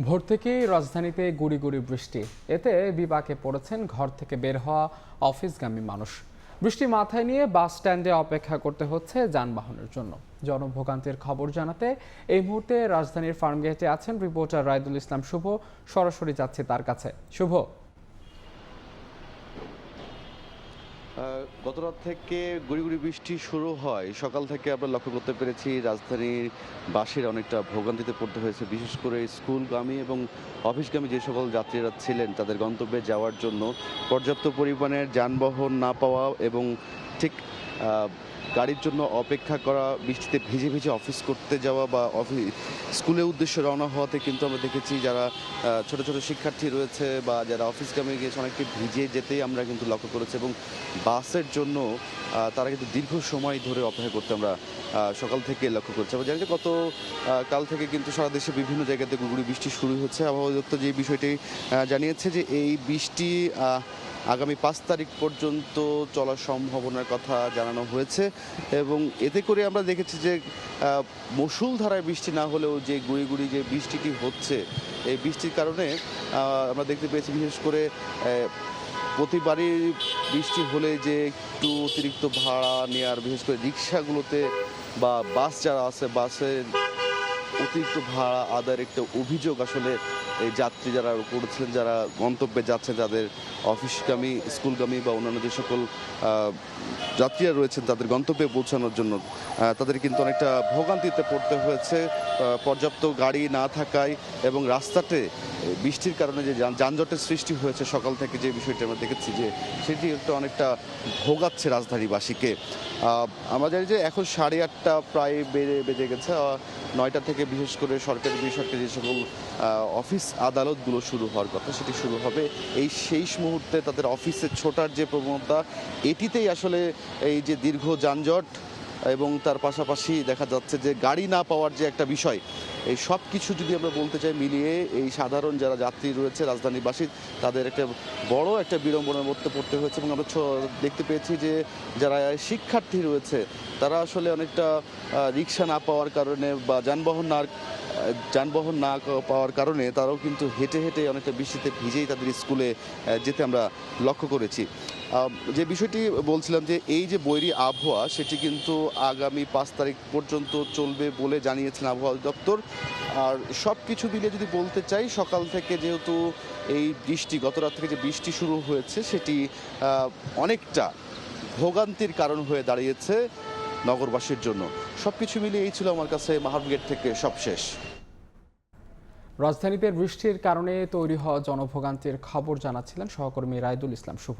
ভোর থেকেই রাজধানীতে গুড়ি গুড়ি বৃষ্টি, এতে বিপাকে পড়েছেন ঘর থেকে বের হওয়া অফিসগামী মানুষ। বৃষ্টি মাথায় নিয়ে বাস স্ট্যান্ডে অপেক্ষা করতে হচ্ছে যানবাহনের জন্য। জনভোগান্তির খবর জানাতে এই মুহূর্তে রাজধানীর ফার্মগেটে আছেন রিপোর্টার রায়দুল ইসলাম শুভ। সরাসরি যাচ্ছে তার কাছে। শুভ, গতরাত থেকে গুড়ি গুড়ি বৃষ্টি শুরু হয়। সকাল থেকে আমরা লক্ষ্য করতে পেরেছি রাজধানীর বাসের অনেকটা ভোগান্তিতে পড়তে হয়েছে, বিশেষ করে স্কুলগামী এবং অফিসগামী যে সকল যাত্রীরা ছিলেন তাদের গন্তব্যে যাওয়ার জন্য পর্যাপ্ত পরিমাণের যানবাহন না পাওয়া এবং ঠিক গাড়ির জন্য অপেক্ষা করা, বৃষ্টিতে ভিজে ভিজে অফিস করতে যাওয়া বা স্কুলের উদ্দেশ্যে রওনা হওয়াতে কিন্তু আমরা দেখেছি যারা ছোট ছোট শিক্ষার্থী রয়েছে বা যারা অফিসগামী গিয়েছে অনেকটা ভিজে যেতেই আমরা কিন্তু লক্ষ্য করেছি এবং বাসের জন্য তারা কিন্তু দীর্ঘ সময় ধরে অপেক্ষা করতে আমরা সকাল থেকে লক্ষ্য করছি। আমরা জানি যে গত কাল থেকে কিন্তু সারা দেশে বিভিন্ন জায়গাতে গুড়ি বৃষ্টি শুরু হচ্ছে। আবহাওয়া দপ্তর যে বিষয়টি জানিয়েছে যে এই বৃষ্টি আগামী 5 তারিখ পর্যন্ত চলার সম্ভাবনার কথা জানানো হয়েছে এবং এতে করে আমরা দেখেছি যে মুষলধারায় বৃষ্টি না হলেও যে গুঁড়ি গুঁড়ি যে বৃষ্টিটি হচ্ছে, এই বৃষ্টির কারণে আমরা দেখতে পেয়েছি বিশেষ করে প্রতিবারই বৃষ্টি হলে যে একটু অতিরিক্ত ভাড়া নেওয়ার, বিশেষ করে রিক্সাগুলোতে বা বাস যারা আছে বাসের অতিরিক্ত ভাড়া আদায়ের একটা অভিযোগ আসলে এই যাত্রী যারা করেছিলেন, যারা গন্তব্যে যাচ্ছেন, যাদের অফিসগামী, স্কুলগামী বা অন্যান্য যে সকল যাত্রীরা রয়েছেন তাদের গন্তব্যে পৌঁছানোর জন্য তাদের কিন্তু অনেকটা ভোগান্তিতে পড়তে হয়েছে পর্যাপ্ত গাড়ি না থাকায় এবং রাস্তাতে বৃষ্টির কারণে যে যানজটের সৃষ্টি হয়েছে সকাল থেকে, যে বিষয়টি আমরা দেখেছি যে সেটি একটা অনেকটা ভোগাচ্ছে রাজধানীবাসীকে। আমরা জানি যে এখন 8:30 প্রায় বেজে গেছে। 9টা থেকে বিশেষ করে সরকারি বেসরকারি যে সকল অফিস আদালতগুলো শুরু হওয়ার কথা সেটি শুরু হবে। এই শেষ মুহূর্তে তাদের অফিসে ছোটার যে প্রবণতা, এটিতেই আসলে এই যে দীর্ঘ যানজট এবং তার পাশাপাশি দেখা যাচ্ছে যে গাড়ি না পাওয়ার যে একটা বিষয়, এই সব কিছু যদি আমরা বলতে চাই মিলিয়ে এই সাধারণ যারা যাত্রী রয়েছে রাজধানীবাসী তাদের একটা বড় একটা বিড়ম্বনার মধ্যে পড়তে হয়েছে। এবং আমরা দেখতে পেয়েছি যে যারা শিক্ষার্থী রয়েছে তারা আসলে অনেকটা রিক্সা না পাওয়ার কারণে বা যানবাহন না পাওয়ার কারণে তারাও কিন্তু হেঁটে হেঁটে অনেকটা বৃষ্টিতে ভিজেই তাদের স্কুলে যেতে আমরা লক্ষ্য করেছি। যে বিষয়টি বলছিলাম যে এই যে বৈরী আবহাওয়া সেটি কিন্তু আগামী 5 তারিখ পর্যন্ত চলবে বলে জানিয়েছেন আবহাওয়া দপ্তর। আর সব কিছু মিলিয়ে যদি বলতে চাই, সকাল থেকে যেহেতু এই বৃষ্টি, গত রাত থেকে যে বৃষ্টি শুরু হয়েছে সেটি অনেকটা ভোগান্তির কারণ হয়ে দাঁড়িয়েছে নগরবাসীর জন্য। সব কিছু মিলিয়ে এই ছিল আমার কাছে মাহারগেট থেকে সবশেষ। রাজধানীতে বৃষ্টির কারণে তৈরি হওয়া জনভোগান্তির খবর জানাচ্ছিলেন সহকর্মী রায়দুল ইসলাম শুভ।